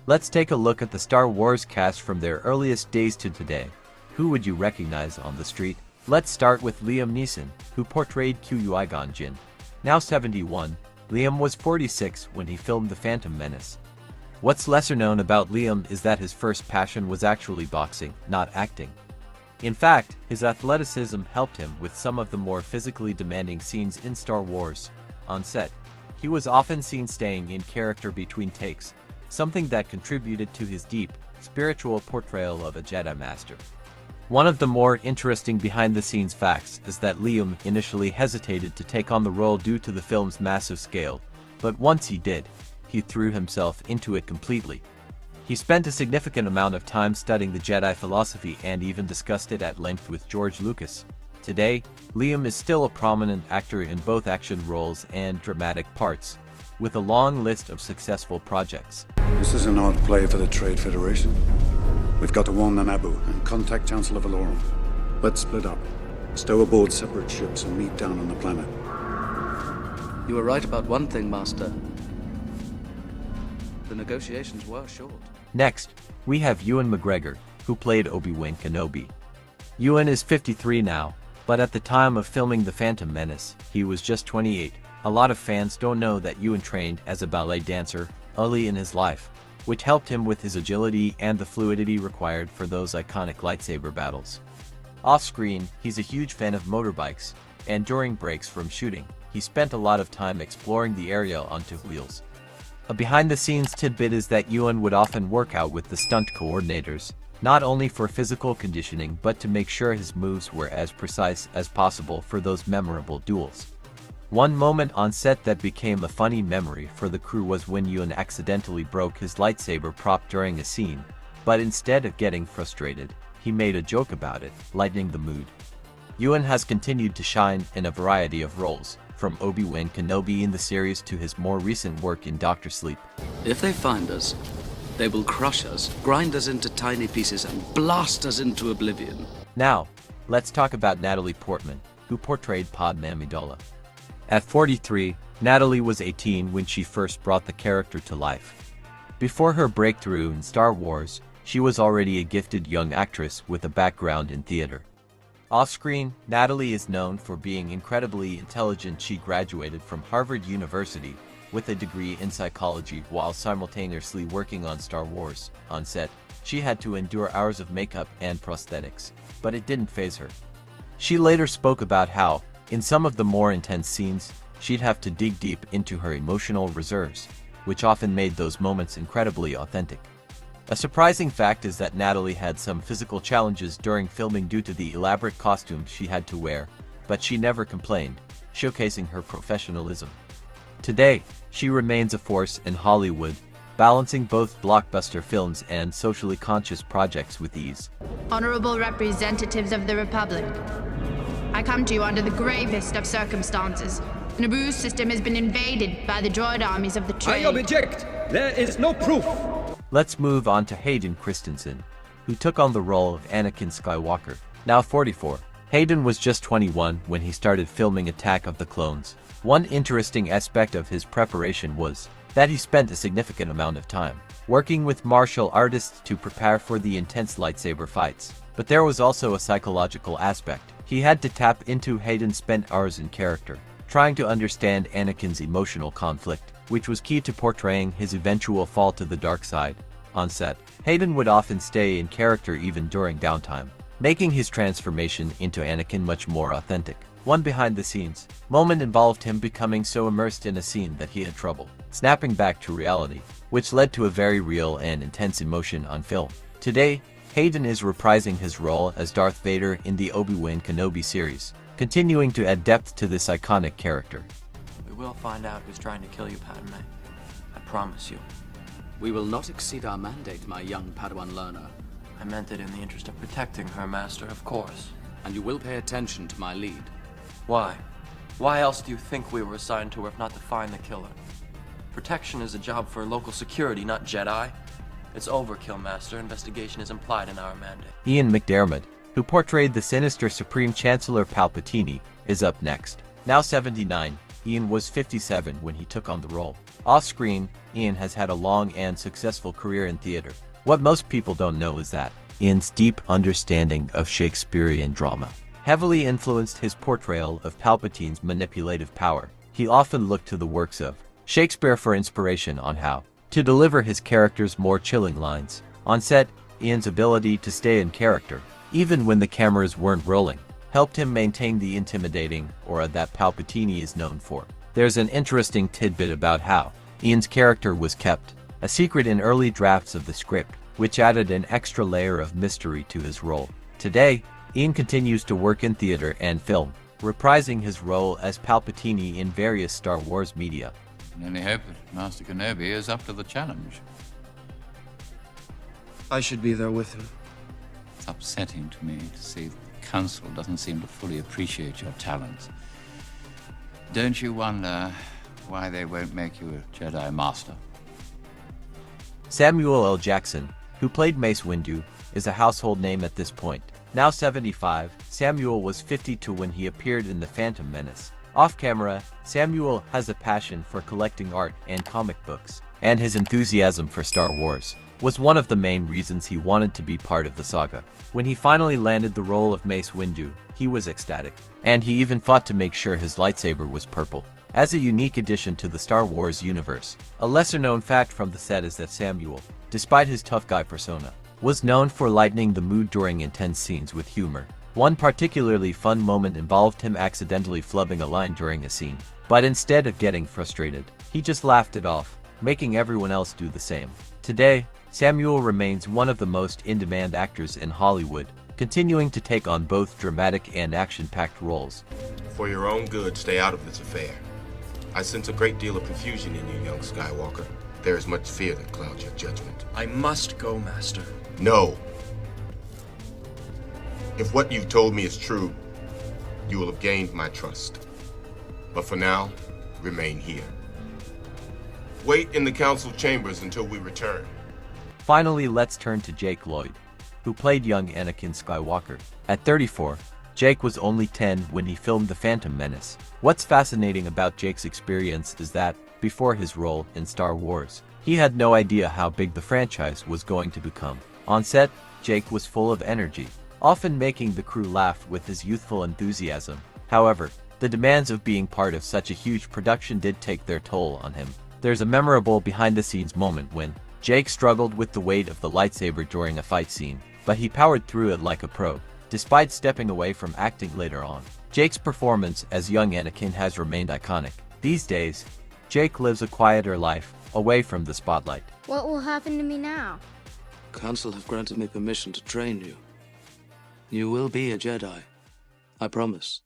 Let's take a look at the Star Wars cast from their earliest days to today. Who would you recognize on the street? Let's start with Liam Neeson, who portrayed Qui-Gon Jinn. Now 71, Liam was 46 when he filmed The Phantom Menace. What's lesser known about Liam is that his first passion was actually boxing, not acting. In fact, his athleticism helped him with some of the more physically demanding scenes in Star Wars. On set, he was often seen staying in character between takes, something that contributed to his deep, spiritual portrayal of a Jedi Master. One of the more interesting behind-the-scenes facts is that Liam initially hesitated to take on the role due to the film's massive scale, but once he did, he threw himself into it completely. He spent a significant amount of time studying the Jedi philosophy and even discussed it at length with George Lucas. Today, Liam is still a prominent actor in both action roles and dramatic parts, with a long list of successful projects. This is an odd play for the Trade Federation. We've got to warn the Naboo and contact Chancellor Valorum. Let's split up, stow aboard separate ships and meet down on the planet. You were right about one thing, Master. The negotiations were short. Next, we have Ewan McGregor, who played Obi-Wan Kenobi. Ewan is 53 now, but at the time of filming The Phantom Menace, he was just 28. A lot of fans don't know that Ewan trained as a ballet dancer early in his life, which helped him with his agility and the fluidity required for those iconic lightsaber battles. Off-screen, he's a huge fan of motorbikes, and during breaks from shooting, he spent a lot of time exploring the area on two wheels. A behind-the-scenes tidbit is that Ewan would often work out with the stunt coordinators, not only for physical conditioning but to make sure his moves were as precise as possible for those memorable duels. One moment on set that became a funny memory for the crew was when Ewan accidentally broke his lightsaber prop during a scene, but instead of getting frustrated, he made a joke about it, lightening the mood. Ewan has continued to shine in a variety of roles, from Obi-Wan Kenobi in the series to his more recent work in Dr. Sleep. If they find us, they will crush us, grind us into tiny pieces, and blast us into oblivion. Now, let's talk about Natalie Portman, who portrayed Padmé Amidala. At 43, Natalie was 18 when she first brought the character to life. Before her breakthrough in Star Wars, she was already a gifted young actress with a background in theater. Off-screen, Natalie is known for being incredibly intelligent. She graduated from Harvard University with a degree in psychology while simultaneously working on Star Wars. On set, she had to endure hours of makeup and prosthetics, but it didn't faze her. She later spoke about how, in some of the more intense scenes, she'd have to dig deep into her emotional reserves, which often made those moments incredibly authentic. A surprising fact is that Natalie had some physical challenges during filming due to the elaborate costumes she had to wear, but she never complained, showcasing her professionalism. Today, she remains a force in Hollywood, balancing both blockbuster films and socially conscious projects with ease. Honorable representatives of the Republic, I come to you under the gravest of circumstances. Naboo's system has been invaded by the droid armies of the Trade. I object! There is no proof! Let's move on to Hayden Christensen, who took on the role of Anakin Skywalker. Now 44, Hayden was just 21 when he started filming Attack of the Clones. One interesting aspect of his preparation was that he spent a significant amount of time working with martial artists to prepare for the intense lightsaber fights. But there was also a psychological aspect. He had to tap into Hayden spent hours in character, trying to understand Anakin's emotional conflict, which was key to portraying his eventual fall to the dark side. On set, Hayden would often stay in character even during downtime, making his transformation into Anakin much more authentic. One behind-the-scenes moment involved him becoming so immersed in a scene that he had trouble snapping back to reality, which led to a very real and intense emotion on film. Today, Hayden is reprising his role as Darth Vader in the Obi-Wan Kenobi series, continuing to add depth to this iconic character. We will find out who's trying to kill you, Padme. I promise you. We will not exceed our mandate, my young Padawan learner. I meant it in the interest of protecting her, Master, of course. And you will pay attention to my lead. Why? Why else do you think we were assigned to her if not to find the killer? Protection is a job for local security, not Jedi. It's overkill, Master. Investigation is implied in our mandate. Ian McDiarmid, who portrayed the sinister Supreme Chancellor Palpatine, is up next. Now 79, Ian was 57 when he took on the role. Off-screen, Ian has had a long and successful career in theater. What most people don't know is that Ian's deep understanding of Shakespearean drama heavily influenced his portrayal of Palpatine's manipulative power. He often looked to the works of Shakespeare for inspiration on how to deliver his characters' more chilling lines. On set, Ian's ability to stay in character, even when the cameras weren't rolling, helped him maintain the intimidating aura that Palpatine is known for. There's an interesting tidbit about how Ian's character was kept a secret in early drafts of the script, which added an extra layer of mystery to his role. Today, Ian continues to work in theater and film, reprising his role as Palpatine in various Star Wars media. I only hope that Master Kenobi is up to the challenge. I should be there with him. It's upsetting to me to see that the Council doesn't seem to fully appreciate your talents. Don't you wonder why they won't make you a Jedi Master? Samuel L. Jackson, who played Mace Windu, is a household name at this point. Now 75, Samuel was 52 when he appeared in The Phantom Menace. Off-camera, Samuel has a passion for collecting art and comic books, and his enthusiasm for Star Wars was one of the main reasons he wanted to be part of the saga. When he finally landed the role of Mace Windu, he was ecstatic, and he even fought to make sure his lightsaber was purple. As a unique addition to the Star Wars universe, a lesser-known fact from the set is that Samuel, despite his tough guy persona, was known for lightening the mood during intense scenes with humor. One particularly fun moment involved him accidentally flubbing a line during a scene, but instead of getting frustrated, he just laughed it off, making everyone else do the same. Today, Samuel remains one of the most in-demand actors in Hollywood, continuing to take on both dramatic and action-packed roles. For your own good, stay out of this affair. I sense a great deal of confusion in you, young Skywalker. There is much fear that clouds your judgment. I must go, Master. No. If what you've told me is true, you will have gained my trust. But for now, remain here. Wait in the council chambers until we return. Finally, let's turn to Jake Lloyd, who played young Anakin Skywalker. At 34, Jake was only 10 when he filmed The Phantom Menace. What's fascinating about Jake's experience is that, before his role in Star Wars, he had no idea how big the franchise was going to become. On set, Jake was full of energy, often making the crew laugh with his youthful enthusiasm. However, the demands of being part of such a huge production did take their toll on him. There's a memorable behind-the-scenes moment when Jake struggled with the weight of the lightsaber during a fight scene, but he powered through it like a pro, despite stepping away from acting later on. Jake's performance as young Anakin has remained iconic. These days, Jake lives a quieter life, away from the spotlight. What will happen to me now? Council have granted me permission to train you. You will be a Jedi. I promise.